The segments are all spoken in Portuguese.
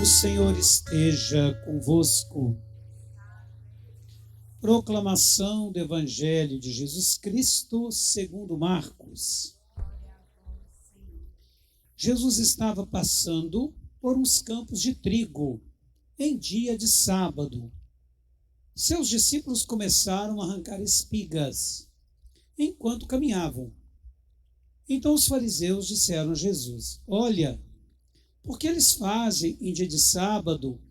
O Senhor esteja convosco. Proclamação do Evangelho de Jesus Cristo segundo Marcos. Jesus estava passando por uns campos de trigo em dia de sábado. Seus discípulos começaram a arrancar espigas enquanto caminhavam. Então os fariseus disseram a Jesus: Olha, porque eles fazem em dia de sábado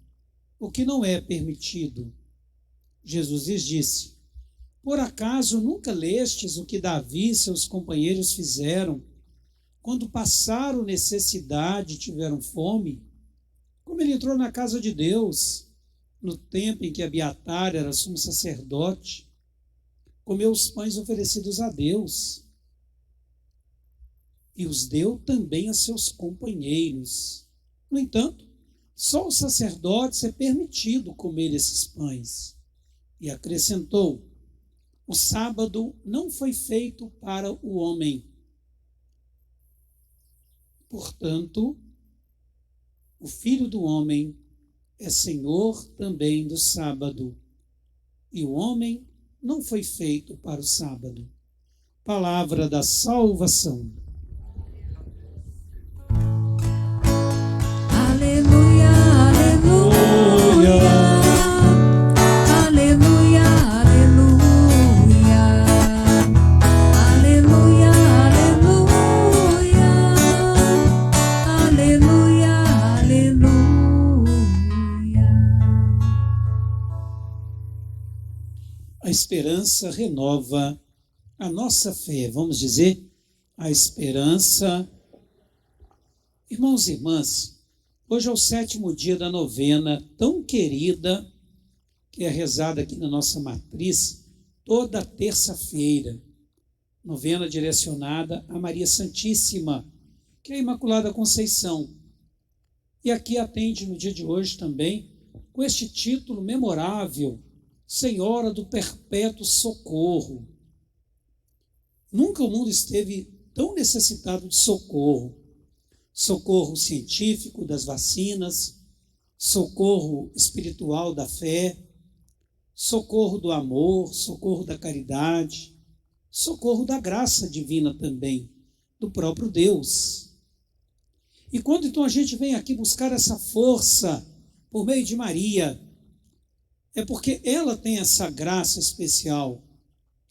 o que não é permitido. Jesus lhes disse: Por acaso nunca lestes o que Davi e seus companheiros fizeram quando passaram necessidade e tiveram fome? Como ele entrou na casa de Deus no tempo em que Abiatar era sumo sacerdote, comeu os pães oferecidos a Deus e os deu também a seus companheiros. No entanto, só aos sacerdotes é permitido comer esses pães. E acrescentou: o sábado não foi feito para o homem. Portanto, o Filho do Homem é Senhor também do sábado. E o homem não foi feito para o sábado. Palavra da salvação. Aleluia, aleluia, aleluia, aleluia, aleluia, aleluia, aleluia, aleluia. A esperança renova a nossa fé. Vamos dizer, a esperança. Irmãos e irmãs, hoje é o 7º dia da novena tão querida, que é rezada aqui na nossa matriz toda terça-feira. Novena direcionada a Maria Santíssima, que é a Imaculada Conceição. E aqui atende no dia de hoje também com este título memorável, Senhora do Perpétuo Socorro. Nunca o mundo esteve tão necessitado de socorro. Socorro científico das vacinas, socorro espiritual da fé, socorro do amor, socorro da caridade, socorro da graça divina também, do próprio Deus. E quando então a gente vem aqui buscar essa força por meio de Maria, é porque ela tem essa graça especial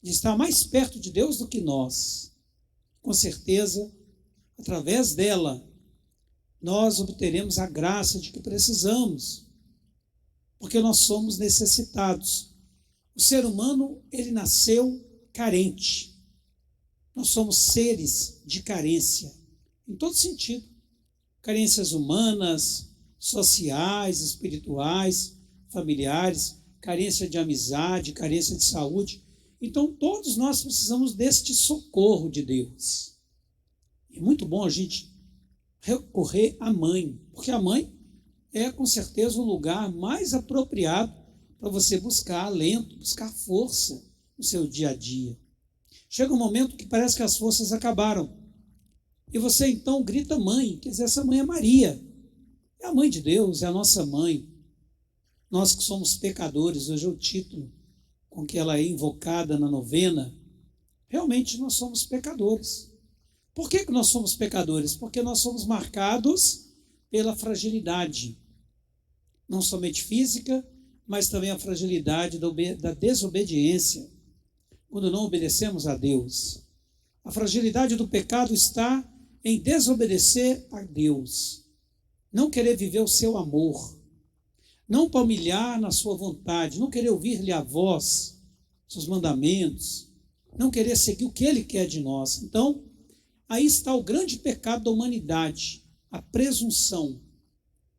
de estar mais perto de Deus do que nós. Com certeza, através dela, nós obteremos a graça de que precisamos, porque nós somos necessitados. O ser humano, ele nasceu carente. Nós somos seres de carência, em todo sentido. Carências humanas, sociais, espirituais, familiares, carência de amizade, carência de saúde. Então, todos nós precisamos deste socorro de Deus. É muito bom a gente recorrer à mãe, porque a mãe é com certeza o lugar mais apropriado para você buscar alento, buscar força no seu dia a dia. Chega um momento que parece que as forças acabaram, e você então grita mãe, quer dizer, essa mãe é Maria, é a mãe de Deus, é a nossa mãe. Nós que somos pecadores, hoje é o título com que ela é invocada na novena, realmente nós somos pecadores. Por que nós somos pecadores? Porque nós somos marcados pela fragilidade, não somente física, mas também a fragilidade da desobediência, quando não obedecemos a Deus. A fragilidade do pecado está em desobedecer a Deus, não querer viver o seu amor, não palmilhar na sua vontade, não querer ouvir-lhe a voz, seus mandamentos, não querer seguir o que ele quer de nós. Então, aí está o grande pecado da humanidade, a presunção.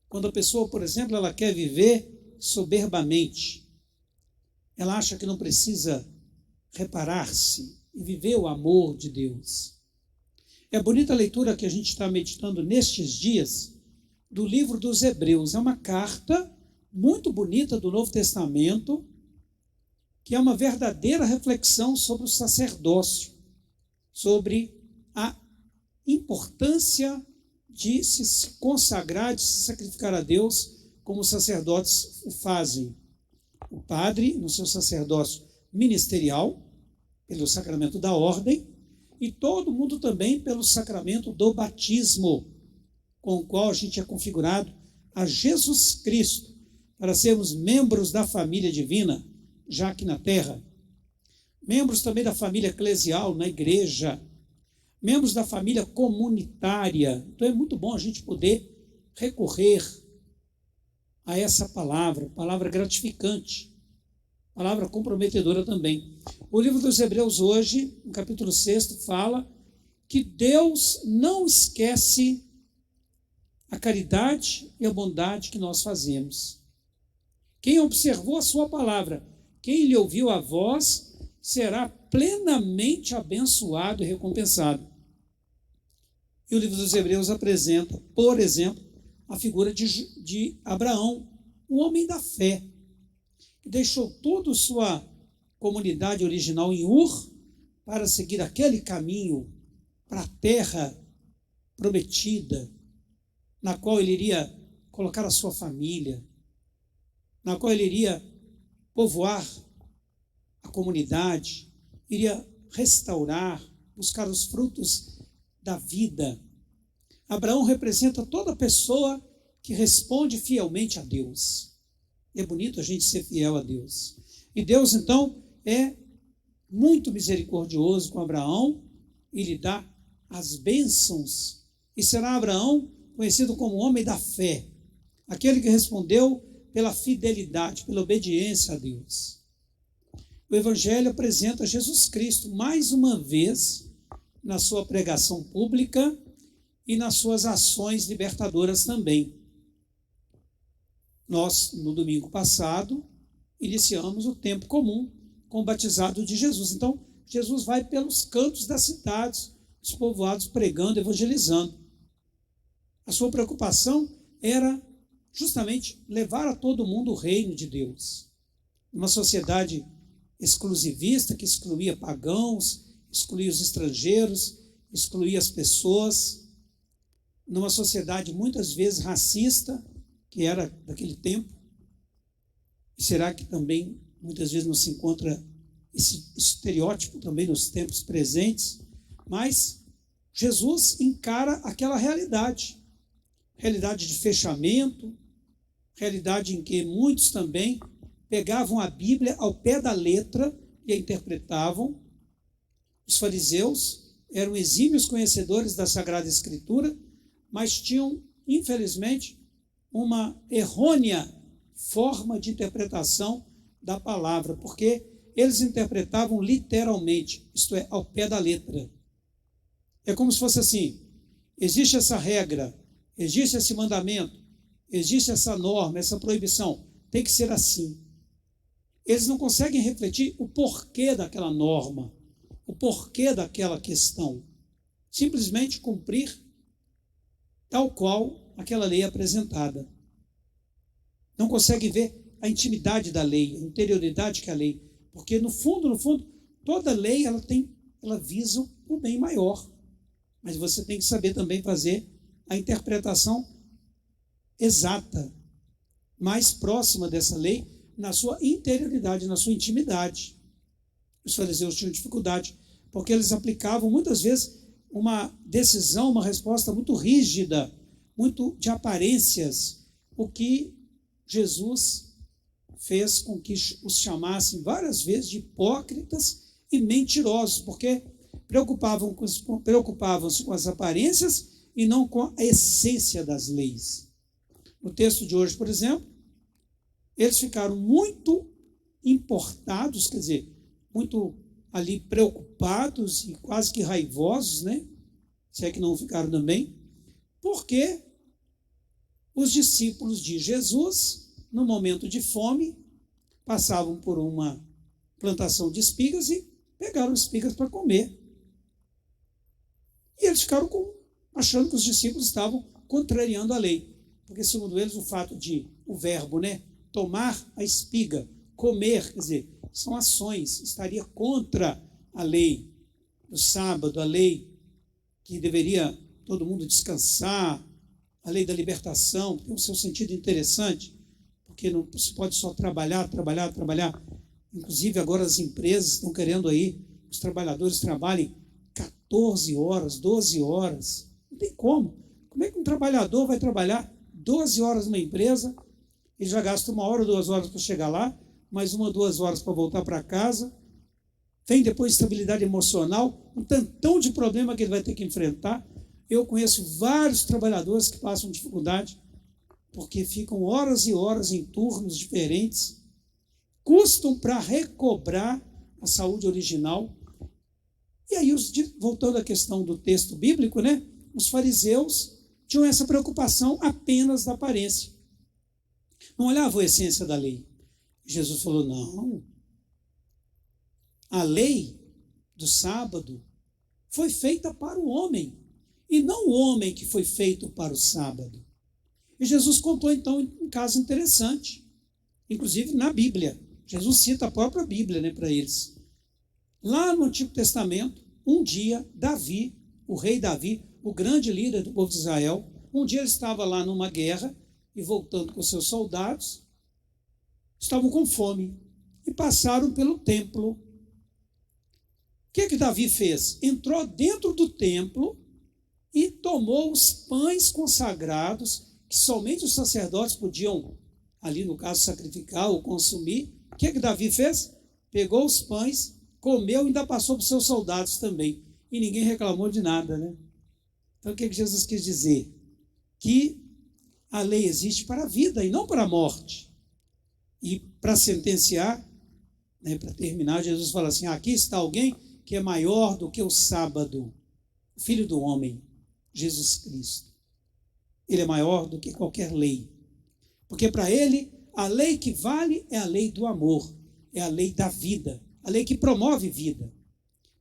Quando a pessoa, por exemplo, ela quer viver soberbamente, ela acha que não precisa reparar-se e viver o amor de Deus. É a bonita leitura que a gente está meditando nestes dias do livro dos Hebreus. É uma carta muito bonita do Novo Testamento, que é uma verdadeira reflexão sobre o sacerdócio, sobre a importância de se consagrar, de se sacrificar a Deus, como os sacerdotes o fazem. O padre, no seu sacerdócio ministerial, pelo sacramento da ordem, e todo mundo também pelo sacramento do batismo, com o qual a gente é configurado a Jesus Cristo, para sermos membros da família divina, já aqui na terra. Membros também da família eclesial, na igreja. Membros da família comunitária. Então é muito bom a gente poder recorrer a essa palavra gratificante, palavra comprometedora também. O livro dos Hebreus hoje, no capítulo 6, fala que Deus não esquece a caridade e a bondade que nós fazemos. Quem observou a sua palavra, quem lhe ouviu a voz, será plenamente abençoado e recompensado. E o livro dos Hebreus apresenta, por exemplo, a figura de Abraão, um homem da fé, que deixou toda a sua comunidade original em Ur para seguir aquele caminho para a terra prometida, na qual ele iria colocar a sua família, na qual ele iria povoar a comunidade, iria restaurar, buscar os frutos da vida. Abraão representa toda pessoa que responde fielmente a Deus. É bonito a gente ser fiel a Deus. E Deus, então, é muito misericordioso com Abraão e lhe dá as bênçãos. E será Abraão conhecido como homem da fé, aquele que respondeu pela fidelidade, pela obediência a Deus. O Evangelho apresenta Jesus Cristo mais uma vez na sua pregação pública e nas suas ações libertadoras também. Nós, no domingo passado, iniciamos o tempo comum com o batizado de Jesus. Então, Jesus vai pelos cantos das cidades, os povoados, pregando, evangelizando. A sua preocupação era justamente levar a todo mundo o reino de Deus. Uma sociedade exclusivista que excluía pagãos, excluía os estrangeiros, excluía as pessoas. Numa sociedade muitas vezes racista, que era daquele tempo. E será que também muitas vezes não se encontra esse estereótipo também nos tempos presentes? Mas Jesus encara aquela realidade de fechamento, realidade em que muitos também pegavam a Bíblia ao pé da letra e a interpretavam. Os fariseus eram exímios conhecedores da Sagrada Escritura, mas tinham, infelizmente, uma errônea forma de interpretação da palavra, porque eles interpretavam literalmente, isto é, ao pé da letra. É como se fosse assim: existe essa regra, existe esse mandamento, existe essa norma, essa proibição, tem que ser assim. Eles não conseguem refletir o porquê daquela norma, o porquê daquela questão. Simplesmente cumprir tal qual aquela lei é apresentada. Não consegue ver a intimidade da lei, a interioridade que é a lei, porque no fundo, toda lei ela visa o bem maior, mas você tem que saber também fazer a interpretação exata, mais próxima dessa lei, na sua interioridade, na sua intimidade. Os fariseus tinham dificuldade, porque eles aplicavam muitas vezes uma decisão, uma resposta muito rígida, muito de aparências, o que Jesus fez com que os chamassem várias vezes de hipócritas e mentirosos, porque preocupavam-se com as aparências e não com a essência das leis. No texto de hoje, por exemplo, eles ficaram muito importados, quer dizer, muito ali preocupados e quase que raivosos, né? Se é que não ficaram também, porque os discípulos de Jesus, no momento de fome, passavam por uma plantação de espigas e pegaram espigas para comer. E eles ficaram achando que os discípulos estavam contrariando a lei, porque segundo eles o verbo, né, tomar a espiga, comer, quer dizer, são ações, estaria contra a lei do sábado, a lei que deveria todo mundo descansar, a lei da libertação, tem o seu sentido interessante, porque não se pode só trabalhar. Inclusive agora as empresas estão querendo aí, os trabalhadores trabalhem 14 horas, 12 horas. Não tem como. Como é que um trabalhador vai trabalhar 12 horas numa empresa, ele já gasta 1 hora, 2 horas para chegar lá, mais 1, 2 horas para voltar para casa, tem depois estabilidade emocional, um tantão de problema que ele vai ter que enfrentar. Eu conheço vários trabalhadores que passam dificuldade, porque ficam horas e horas em turnos diferentes, custam para recobrar a saúde original. E aí, voltando à questão do texto bíblico, né, os fariseus tinham essa preocupação apenas da aparência. Não olhavam a essência da lei. Jesus falou, não, a lei do sábado foi feita para o homem, e não o homem que foi feito para o sábado. E Jesus contou, então, um caso interessante, inclusive na Bíblia. Jesus cita a própria Bíblia, né, para eles. Lá no Antigo Testamento, um dia, Davi, o rei Davi, o grande líder do povo de Israel, um dia ele estava lá numa guerra e voltando com seus soldados, estavam com fome e passaram pelo templo. O que Davi fez? Entrou dentro do templo e tomou os pães consagrados, que somente os sacerdotes podiam, ali no caso, sacrificar ou consumir. O que Davi fez? Pegou os pães, comeu e ainda passou para os seus soldados também. E ninguém reclamou de nada, né? Então o que Jesus quis dizer? Que a lei existe para a vida e não para a morte. E para sentenciar, né, para terminar, Jesus fala assim, aqui está alguém que é maior do que o sábado, o Filho do Homem, Jesus Cristo. Ele é maior do que qualquer lei. Porque para ele, a lei que vale é a lei do amor, é a lei da vida, a lei que promove vida.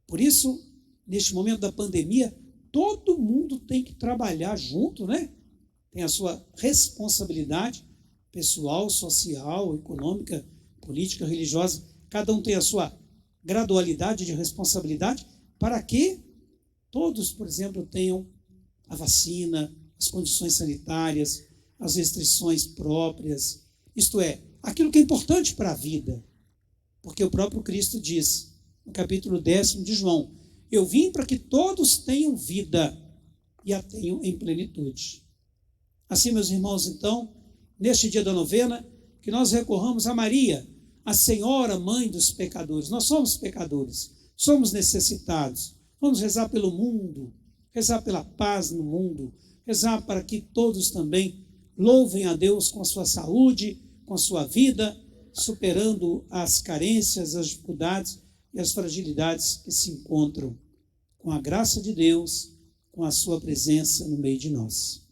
Por isso, neste momento da pandemia, todo mundo tem que trabalhar junto, né? Tem a sua responsabilidade pessoal, social, econômica, política, religiosa. Cada um tem a sua gradualidade de responsabilidade para que todos, por exemplo, tenham a vacina, as condições sanitárias, as restrições próprias. Isto é, aquilo que é importante para a vida. Porque o próprio Cristo diz, no capítulo 10 de João, eu vim para que todos tenham vida e a tenham em plenitude. Assim, meus irmãos, então, neste dia da novena, que nós recorramos a Maria, a Senhora, Mãe dos pecadores. Nós somos pecadores, somos necessitados. Vamos rezar pelo mundo, rezar pela paz no mundo, rezar para que todos também louvem a Deus com a sua saúde, com a sua vida, superando as carências, as dificuldades e as fragilidades que se encontram com a graça de Deus, com a sua presença no meio de nós.